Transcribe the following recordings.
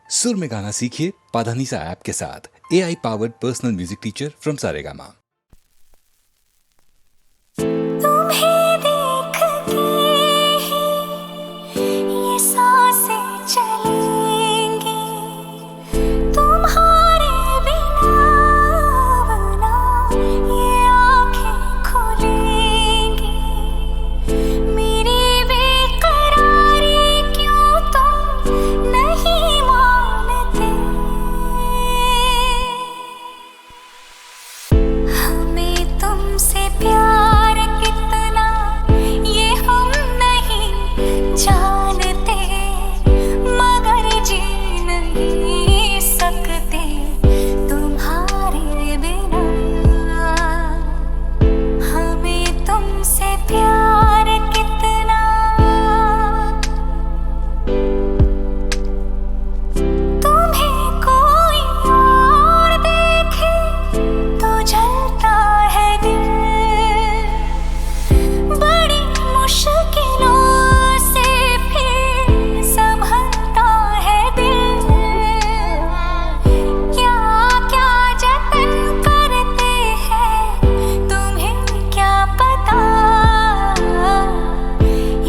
सुर में गाना सीखिए पाधानीसा ऐप के साथ। AI powered personal music teacher from Saregama. तुम्हें देख के ही ये सांसें चलेंगी, तुम्हारे बिना ना ये आँखें खुलेंगी। मेरी बेकरारी क्यों तुम नहीं मानते? हमें तुमसे प्यार कितना ये हम नहीं जानते, मगर जी नहीं सकते तुम्हारे बिना। हमें तुमसे प्यार कितना, तुम्हें कोई और देखे तो जलता है दिल। बड़ी मुश्किलों से फिर संभलता है दिल। क्या क्या जतन करते हैं तुम्हें क्या पता,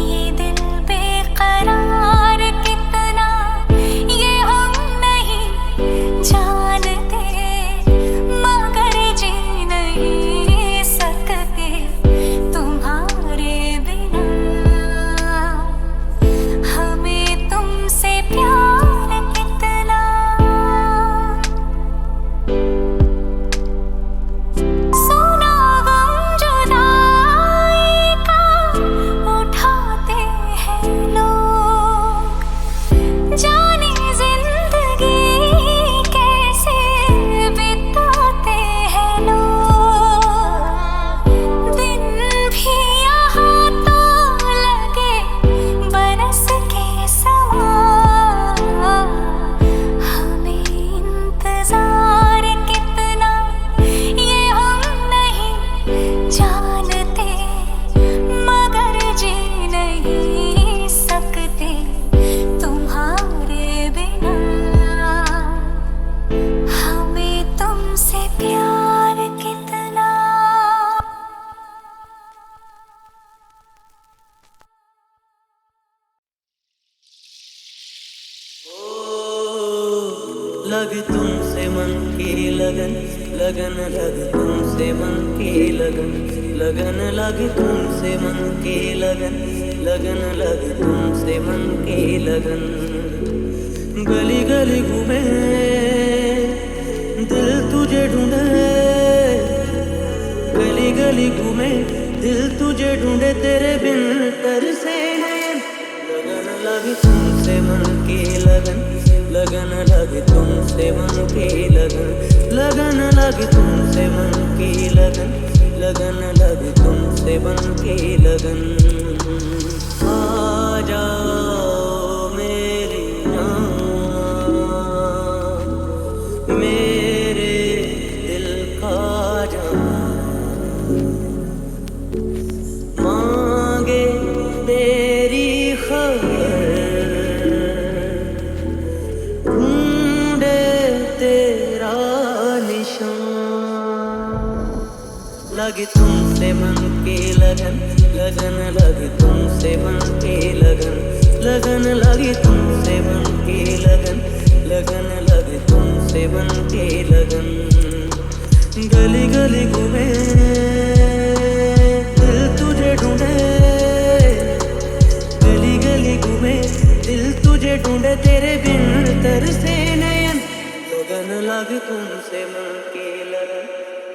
ये दिल बेकरार कितना ये हम नहीं जानते, मगर जी नहीं सकते तुम्हारे बिना। हमें तुमसे प्यार कितना, सुना गम जुदाई का उठाते हैं लोग, जाने जिंदगी कैसे बिताते हैं लोग। दिन भी यहाँ तो लगे बरस के समान। हमें इंतजार कितना ये हम नहीं जानते, मगर जी नहीं सकते तुम्हारे बिना। हमें तुमसे प्यार कितना। लग तुमसे मन की लगन, लगन लग तुमसे मन की लगन, लगन लग तुमसे मन की लगन, लगन लग तुमसे मन की लगन। गली गली घूमे दिल तुझे ढूंढे, गली गली घूमे दिल तुझे ढूंढे, तेरे बिन तरसे नयन। लगन लग तुमसे मन की लगन, लगन लग तुमसे मन की लगन, लगन लग तुमसे मन की लगन, लगन लग तुमसे मन की लगन। आ जाओ मेरी जान, मेरे दिल का जान, मांगे तेरी खबर, ढूंढे तेरा निशान। लगी तुमसे मन की लगन, लगन लगी तुमसे मन की लगन, लगन लगी तुमसे मन की लगन, लगन लगी तुमसे मन की लगन। गली गली घूमे दिल तुझे ढूंढे, गली गली घूमे दिल तुझे ढूंढे, तेरे बिन तरसे नयन। लगन लग तुमसे मन की लगन,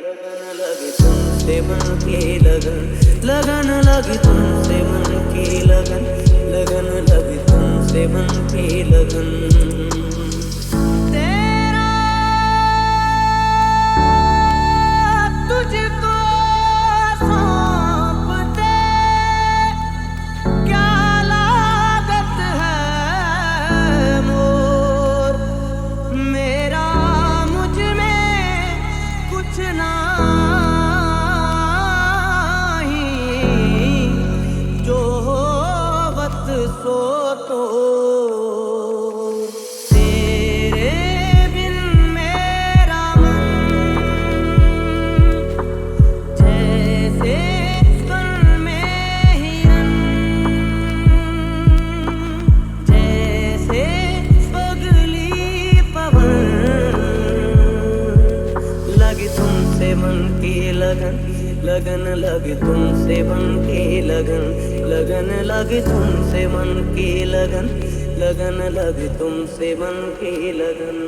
लगन लग तुमसे मन की लगन, लगन लग तुमसे मन की लगन, लगन लग तुमसे मन की लगन। तेरा तुझको सौंप दे, क्या लागत है मोर, मेरा मुझ में कुछ नहीं, जो होवत सो तो। लगन लगन लगे तुमसे मन की लगन लगन लगे तुमसे मन की लगन लगन लगे तुमसे मन की लगन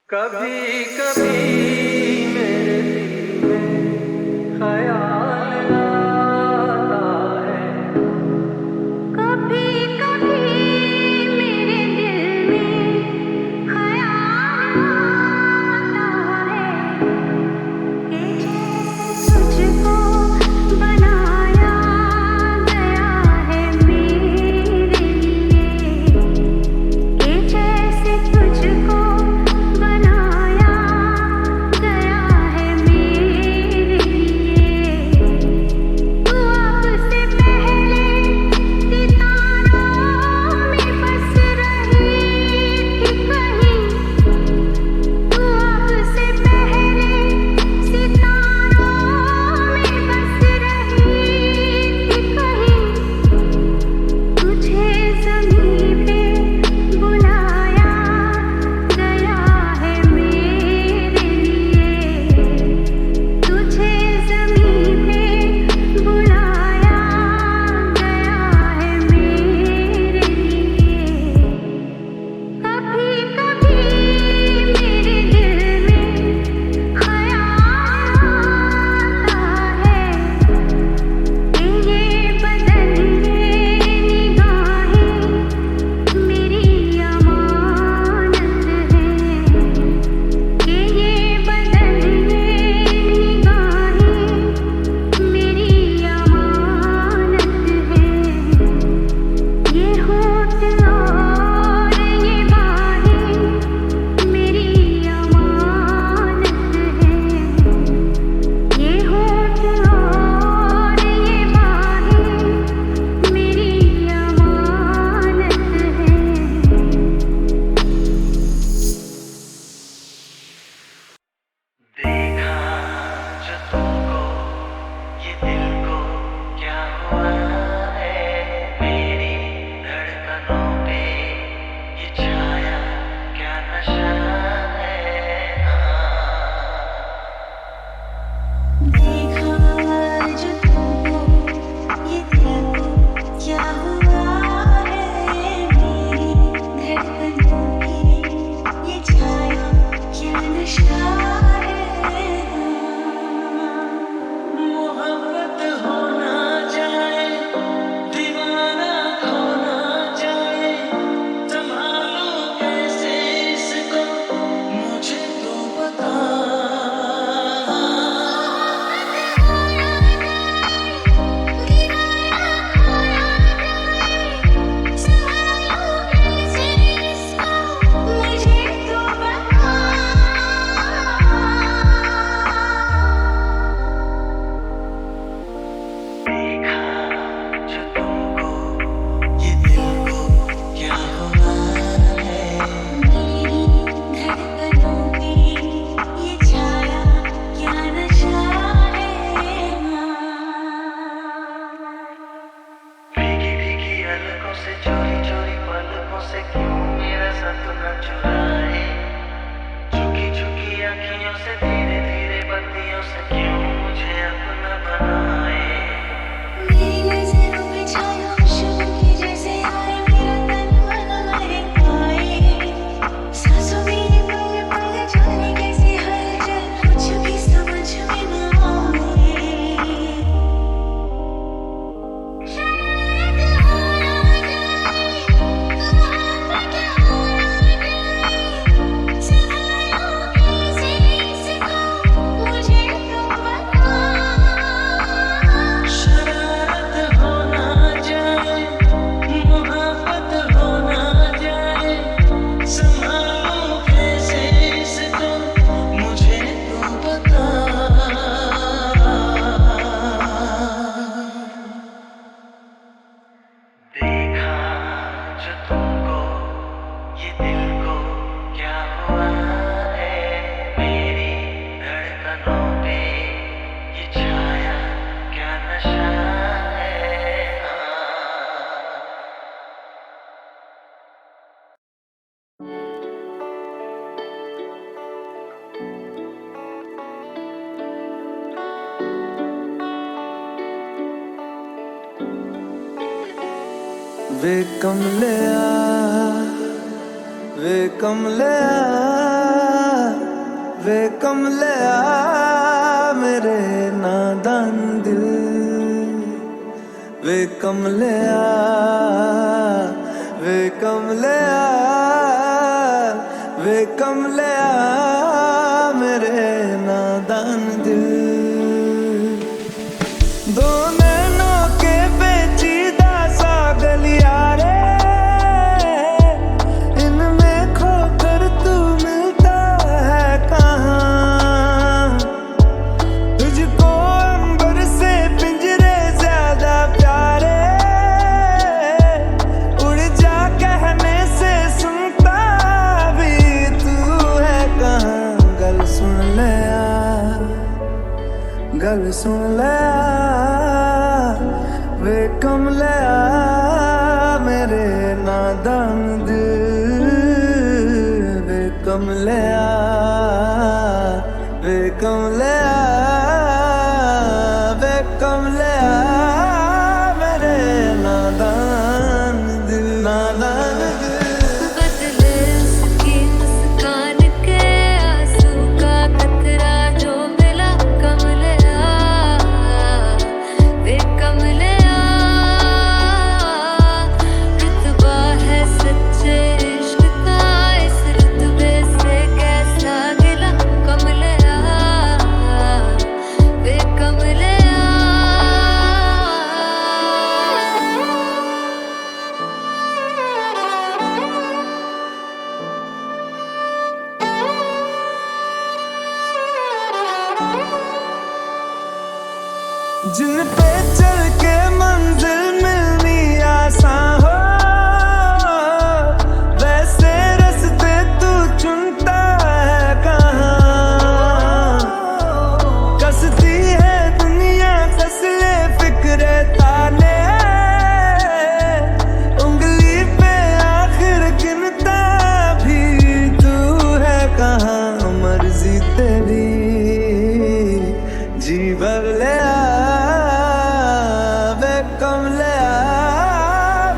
कभी कभी मेरे दिल में ख्याल आता है कभी कभी मेरे दिल में ख्याल आता है कि जैसे तुझको बनाया गया है मेरे लिए कि जैसे तुझको बनाया गया है मेरे लिए तू आपसे पहले सितारों में बस रही थी कहीं तू आपसे पहले सितारों में बस रही थी कहीं तुझे ज़मीं पे बुलाया गया है मेरे लिए तुझे ज़मीं पे बुलाया गया है मेरे लिए कभी कभी मेरे दिल में ख्याल आता है कि ये बदन ये निगाहें मेरी अमानत है कि ये बदन ये निगाहें मेरी अमानत है ये होठ और ये बाहें मेरी अमानत है ये होठ और ये बाहें मेरी अमानत है देखा जो तुमको ये दिल को क्या हुआ है मेरी धड़कनों पे ये छाया क्या नशा है देखा जो तुमको ये दिल को क्या हुआ है मेरी धड़कनों पे ये छाया क्या नशा है मोहब्बत होना जाए दीवाना होना जाए संभालो कैसे इसको मुझे तो बता देखा जो तुमको ये दिल को क्या हुआ है मेरी धड़कनों पे ये छाया क्या नशा है भीगी भीगी अलकों से चोरी चोरी पलकों से क्यों मेरा सपना चुराए झुकी झुकी आँखियों से धीरे धीरे बत्तियों से क्यों मुझे अपना बनाए मेरी नज़रों पे छाया खुशबू की जैसे आए मेरा तन मन महकाए सांसों मेरी पल पल जाने कैसे हलचल कुछ भी समझ में न आए शायद हो ना जाए कहाँ पे क्या हो ना जाए संभालो कैसे इसको मुझे तो बता वे कमलिया वे कमलिया वे कमलिया मेरे नादान दिल वे कमलिया वे कमलिया वे कमलिया मेरे नादान दिल दो नैनों के पेचीदा सा गलियारे इनमें खोकर तू मिलता है कहाँ तुझको अंबर से पिंजरे ज्यादा प्यारे उड़ जा कहने से सुनता भी तू है कहाँ गल सुन ले गल सुन ले वे कमलिया मेरे नादान दिल वे कमलिया वे कमलिया वे कमलिया मेरे नादान दिल नादान दिल बदले उसकी मुस्कान के आंसू का कतरा जो मिला कमलिया वे कमलिया रुतबा है सच्चे इश्क का इस रुतबे से कैसा गिला कमलिया वे कमलिया जिन पे चल के मंजिल मिलनी आसान हो वैसे रास्ते तू चुनता है कहाँ कसती है दुनिया फसले फिक्रे ताने उंगली पे आखिर गिनता भी तू है कहाँ मर्जी तेरी जी भर ले वे कमलिया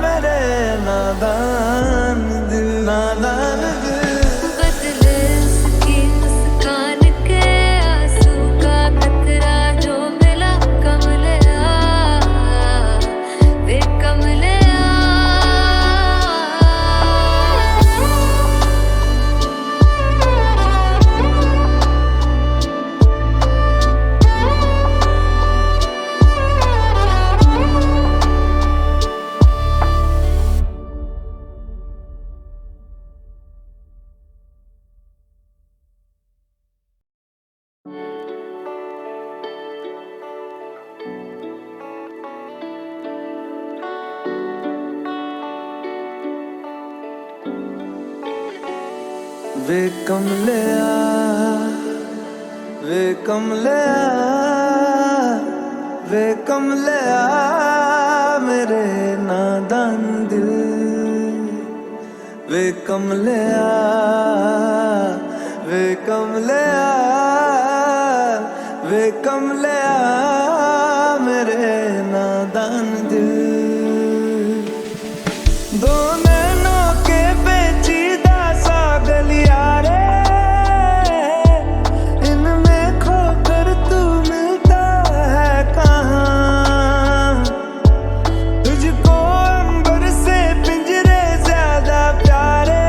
मेरे नादान दिल नादान दिल बदले उसकी मुस्कान के आंसू का कतरा जो मिला कमलिया वे कमलिया वे कमलिया वे कमलिया वे कमलिया मेरे नादान दिल वे कमलिया वे कमलिया वे कमलिया मेरे नादान दिल दो नैनों के पेचीदा सा गलियारे इनमें खोकर तू मिलता है कहाँ तुझको अंबर से पिंजरे ज्यादा प्यारे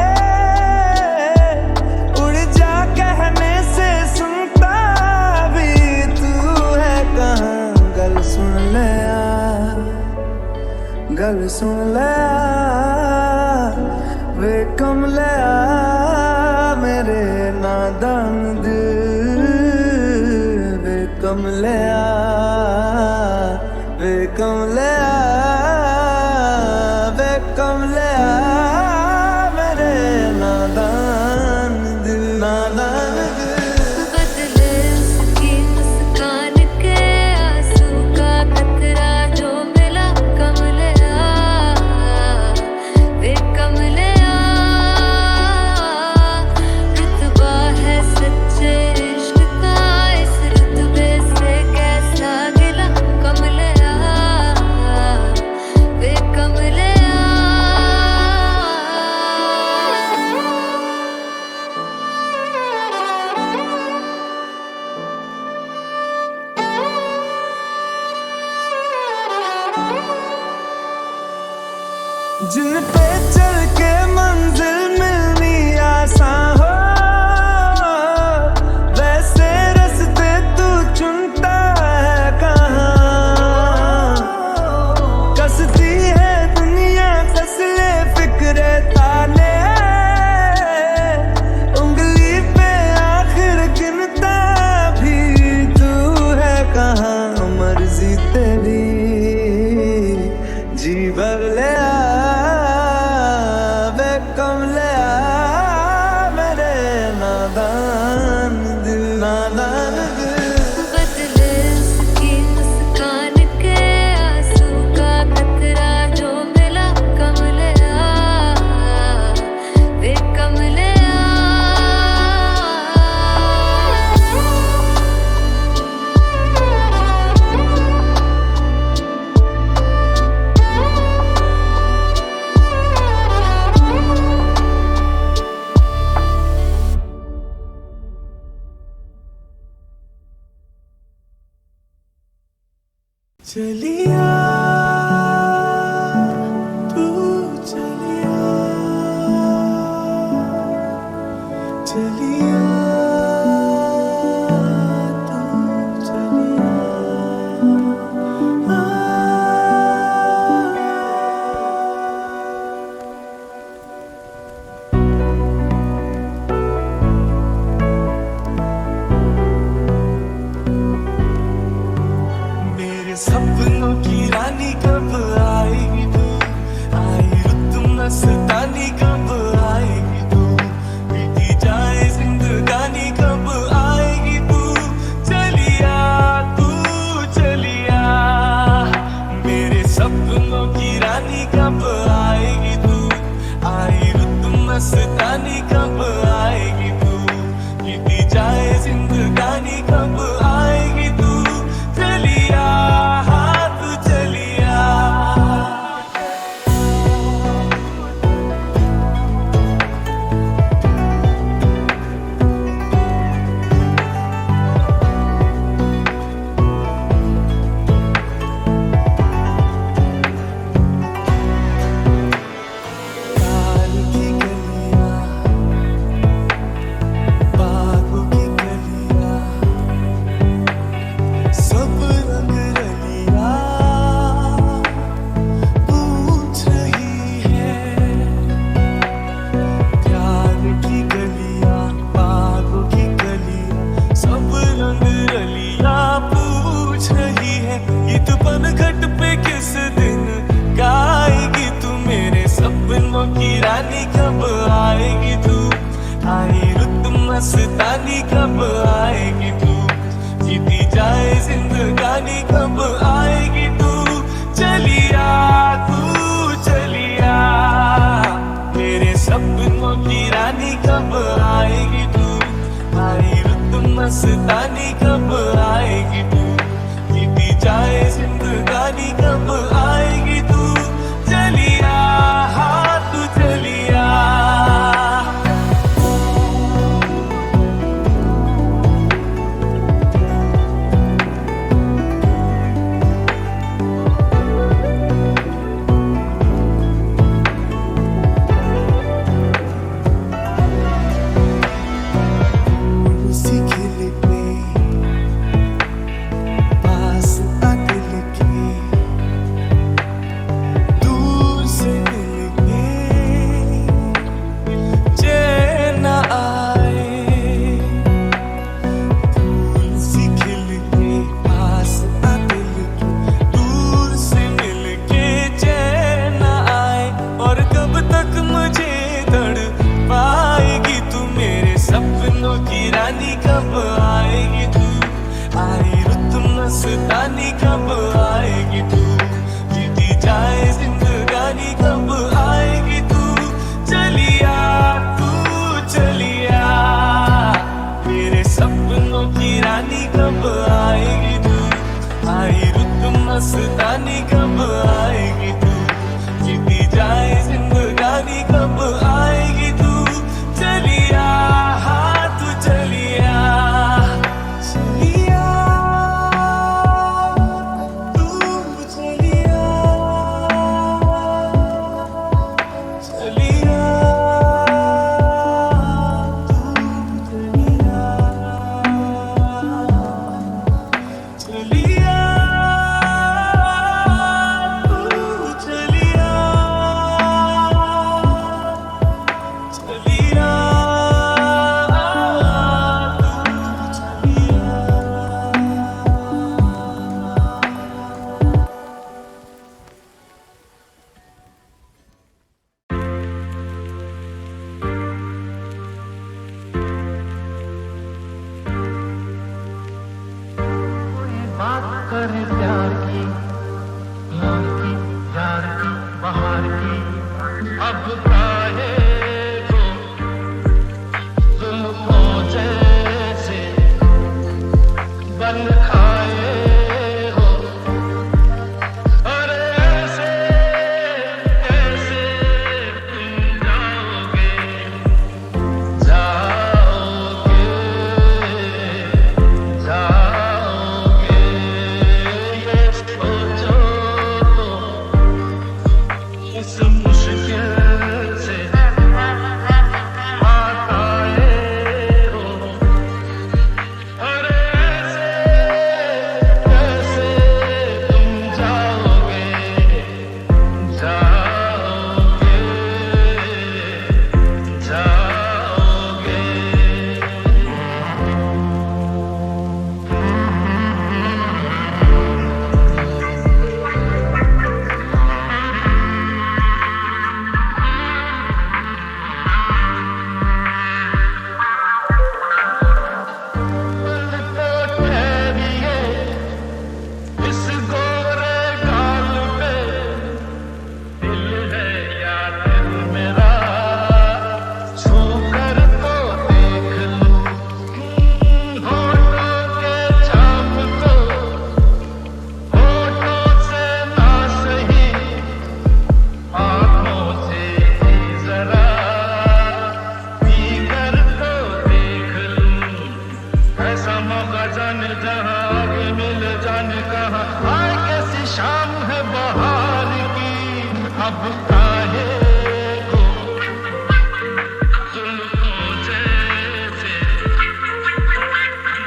उड़ जा कहने से सुनता भी तू है कहाँ गल सुन ले गल सुन ले वे कमलिया मेरे नादान दिल वे कमलिया वे कमलिया वे कमलिया मेरे नादान दिल नादान दिल बदले उसकी मुस्कान के आंसू का कतरा जो मिला कमलिया वे कमलिया रुतबा है सच्चे इश्क का इस रुतबे से कैसा गिला कमलिया जिन पे चल के मंजिल मिलनी आसान हो, वैसे रास्ते तू चुनता है कहाँ। कसती है दुनिया कसले फिक्रे ताले, उंगली पे आखिर गिनता भी तू है कहाँ। मर्जी तेरी जी भर ले वे कमले मेरे नादान दिल, नादान दिल। बदले उसकी मुस्कान के आंसू का कतरा जो मिला कमलिया वे कमलिया। चलिया तू चलिया, चलिया तू चलिया। मेरे सपनों की रानी कब आएगी तू, आई रुत मस्तानी कब आएगी तू, बीती जाए जिंदगानी कब आएगी तू। चलिया तू चलिया, मेरे सपनों की रानी कब आएगी तू, आई रुत मस्तानी कब आएगी तू, बीती जाए जिंदगानी कब आएगी तू। चलिया तू चलिया। प्यार की गलियां, बागों की गलियां, सब रंग रलियां पूछ रही है। प्यार की गलियां, बागों की गलियां, सब रंग रलियां पूछ रही है। गीत पनघट पे किस दिन गाएगी तू, मेरे सपनों की रानी कब आएगी तू, आई रुत मस्तानी कब आएगी तू, जीती जाए जिंदगानी कब आएगी तू। चलिया तू चलिया, मेरे सपनों की रानी कब आएगी तू, आई रुत मस्तानी कब आएगी तू, जीती जाए जिंदगानी कब आएगी तू। चलिया तू चलिया। उसी खिलते पास आके लिखे, दूर से मिलके चैन आए। फूल सी खिलके पास आके लिखे, दूर से मिलके चैन आए। और कब तक मुझे तड़ पाएगी तू, मेरे सपनों की रानी कब आएगी तू, आई रुत मस्तानी कब आएगी तू, जीती जाए जिंदगानी कब आएगी तू। चलिया तू चलिया, मेरे सपनों की रानी कब आएगी तू, आई रुत मस्तानी कब आएगी तू, जीती जाए जिंदगानी कब आएगी तू। चलिया तू चलिया, चलिया तू चलिया। अब काहे को जुल्फों जैसे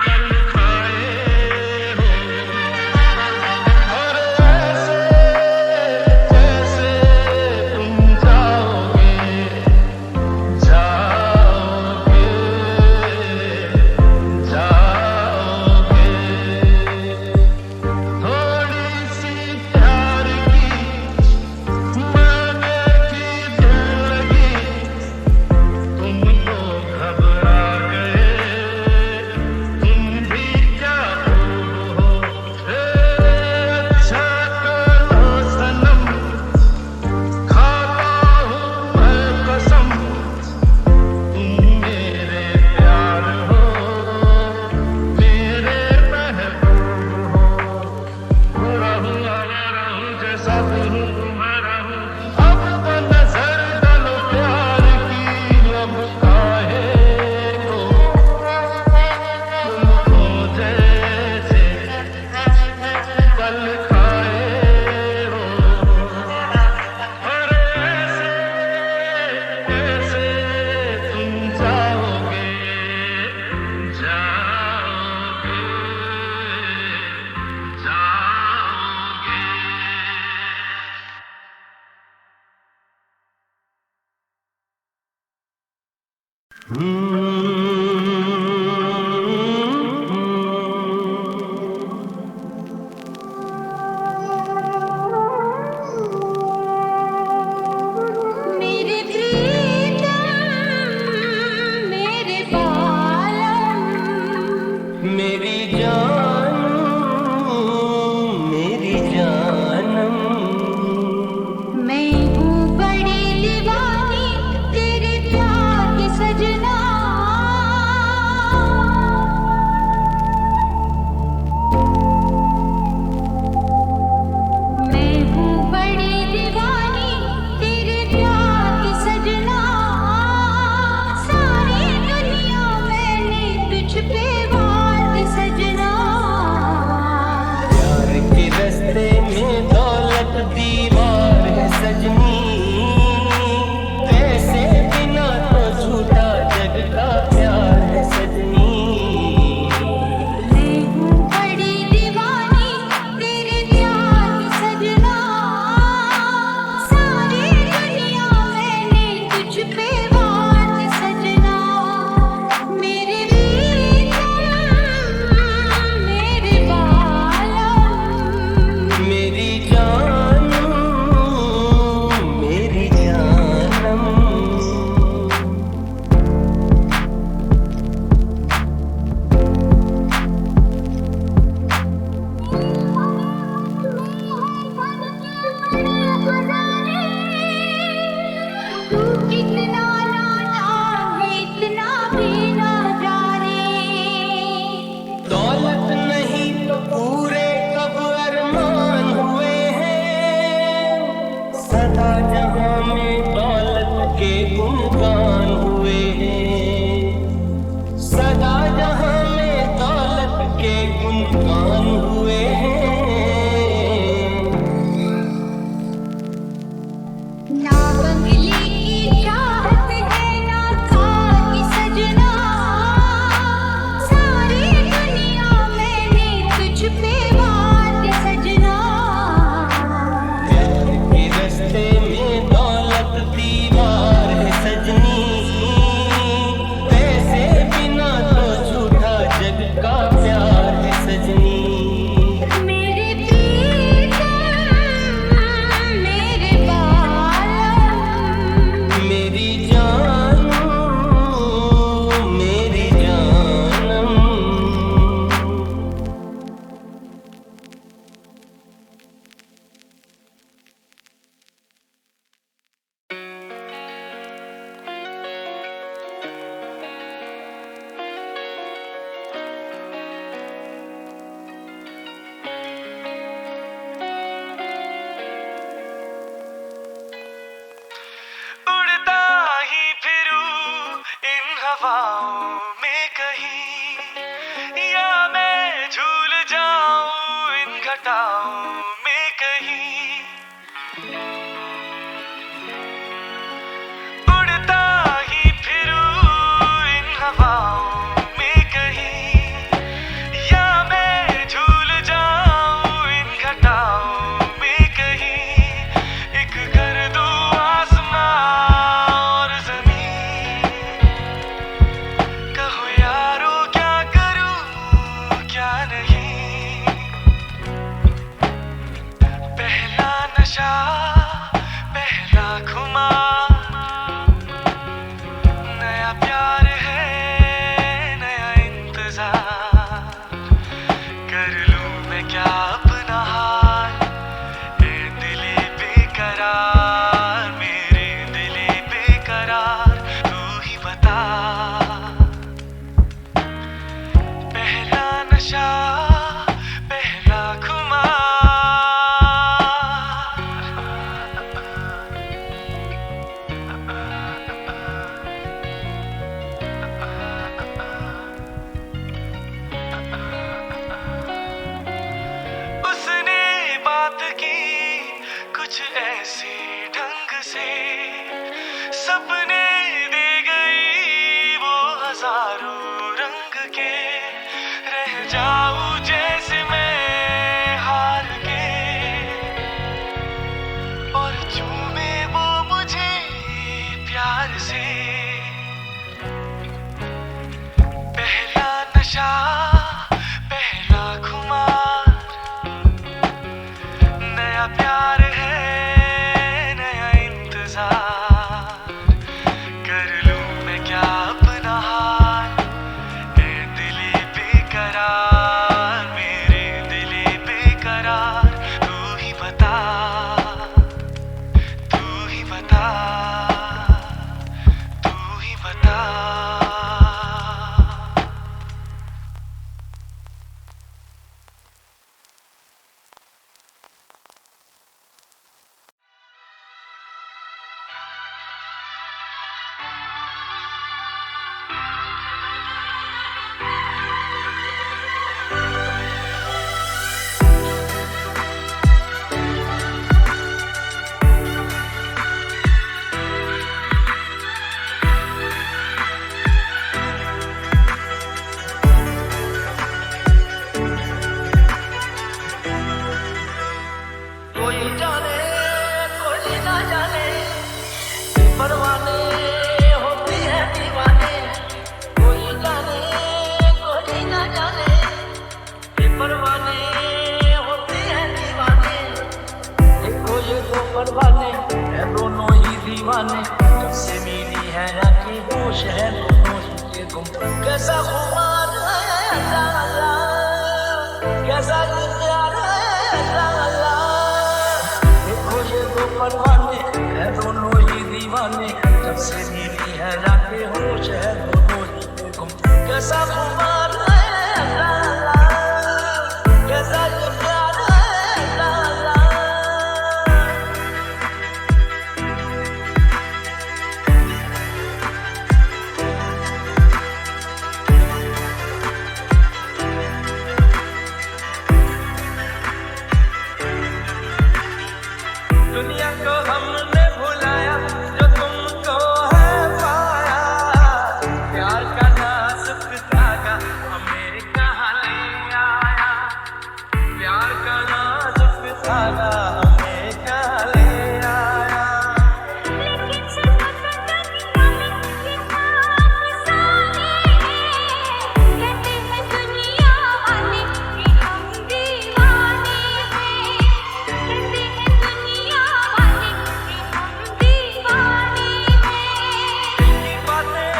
गल खाए हो और ऐसे जैसे तुम जाओगे जाओगे जाओगे थोड़ी सी प्यार की मांगे की दिल लगी तुम तो घबरा गए तुम भी क्या हो अच्छा करो सनम खाता हूँ मैं कसम तुम मेरे प्यार हो मेरे महबूब हो बुरा हूँ आवारा हूँ जैसा भी हूँ तुम्हारा हूँ अब तो नजर डालो प्यार की अब काहे को तुमको जैसे कल खाए हो और ऐसे ऐसे तुम जाओगे जाओगे जाओगे मेरे प्रीतम मेरे बालम मेरी जानू मेरी जानम मैं हूँ बड़ी दीवानी तेरे प्यार की सजना मैं हूँ बड़ी दीवानी तेरे प्यार की सजना सारी दुनिया मैंने तुझ पे वार दी सजना प्यार के रास्ते में दौलत दीवार है सजनी पैसे बिना तो झूठा जग का प्यार है सजनी मैं हूँ बड़ी दीवानी तेरे प्यार की सजना सारी दुनिया मैंने तुझ पे वार दी सजना मेरे प्रीतम मेरे बालम मेरी जानू मेरी जानम तू कितना नाना है इतना भी ना जाने दौलत नहीं तो पूरे कब अरमान हुए हैं सदा जहां में दौलत के गुणगान हुए हैं सदा जहां में दौलत के गुणगान हुए हैं ना बंगले की चाहत है ना कार की सजना सारी दुनिया मैंने तुझ पे वार दी सजना प्यार के रास्ते में दौलत दीवार है सजनी पैसे बिना तो झूठा जग का प्यार है सजनी मेरे प्रीतम मेरे बालम मेरी जानू मेरी जानम उड़ता ही फिरूं इन हवाओं में कहीं या मैं झूल जाऊं इन घटाओं में कहीं नशा पहला खुमार, नया प्यार है नया इंतजार, कर लूं मैं क्या अपना हाल, ए दिले बेकरार, मेरे दिले बेकरार, तू ही बता। पहला नशा पहला खुमार, उसने बात की कुछ ऐसे ढंग से, सपने दे गई वो हजारों रंग के, रह जाऊं जैसे मैं हार के, और चूमे वो मुझे प्यार से। पहला नशा पहला खुमार, नया प्यार है नया इंतजार, कर लूं मैं क्या अपना हाल, ए दिले बेकरार, मेरे दिले बेकरार, तू ही बता, तू ही बता, तू ही बता। कोई जाने कोई ना जाने, परवाने होती है दीवाने, कोई जाने कोई ना जाने, परवाने होती है दीवाने। देखो ये दो परवाने है दोनों ही दीवाने, जब से मिली है आंखें होश है दोनों ही के गुम। कैसा खुमार है अल्लाह अल्लाह, कैसा ये प्यार है अल्लाह अल्लाह। देखो ये दो परवाने है दोनों ही दीवाने, जब से मिली है आंखें होश है दोनों ही के गुम। कैसा खुमार है अल्लाह अल्लाह, कैसा ये प्यार है अल्लाह अल्लाह। दुनिया को हमने भुलाया जो तुमको है पाया, प्यार का नाजुक धागा हमें कहाँ ले आया, प्यार का नाजुक धागा हमें कहाँ ले आया। लेकिन दुनिया में ये अफसाने हैं, कहते हैं दुनिया वाले कि हम दीवाने हैं, कहते हैं दुनिया वाले कि हम दीवाने हैं। की बातें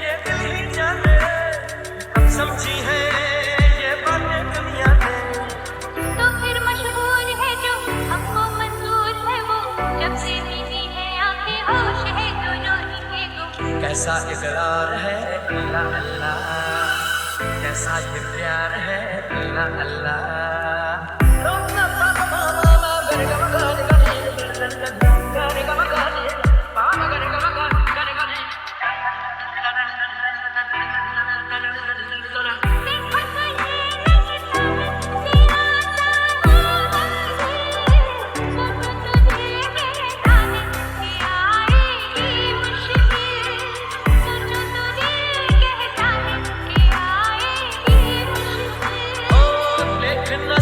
ये दिल ही जाने, अब समझी है ये बातें दुनिया ने। तो फिर मशहूर है जो हमको मंजूर है वो, जब से मिली है आंखें होश है दोनों ही के गुम। कैसा इकरार है अल्लाह अल्लाह, कैसा ये प्यार है अल्लाह अल्लाह। रोना पापा मामा गरे गम गरे गरे गरे गम गरे पापा गरे गम गरे गरे। देखो तो ये रिश्ता तेरा सा मंजिल, सुनो तुझे ये गाने कि आएगी मुश्किल, सुनो तुझे ये गाने कि आएगी मुश्किल। ओ देख न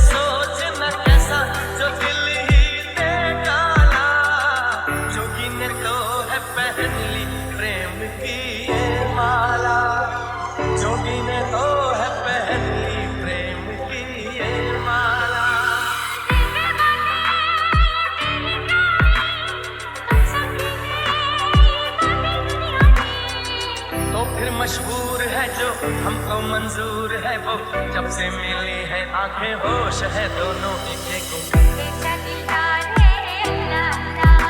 हमको मंजूर है वो जब से मिली है आंखें होश है दोनों एक एक कैसा दिलदार है अल्लाह अल्लाह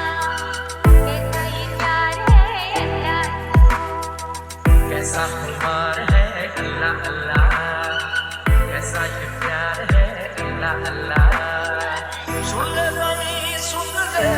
कैसा ये प्यार है अल्लाह कैसा खुमार है अल्लाह अल्लाह कैसा ये प्यार है अल्लाह अल्लाह सुन ले ज़मीं सुन ले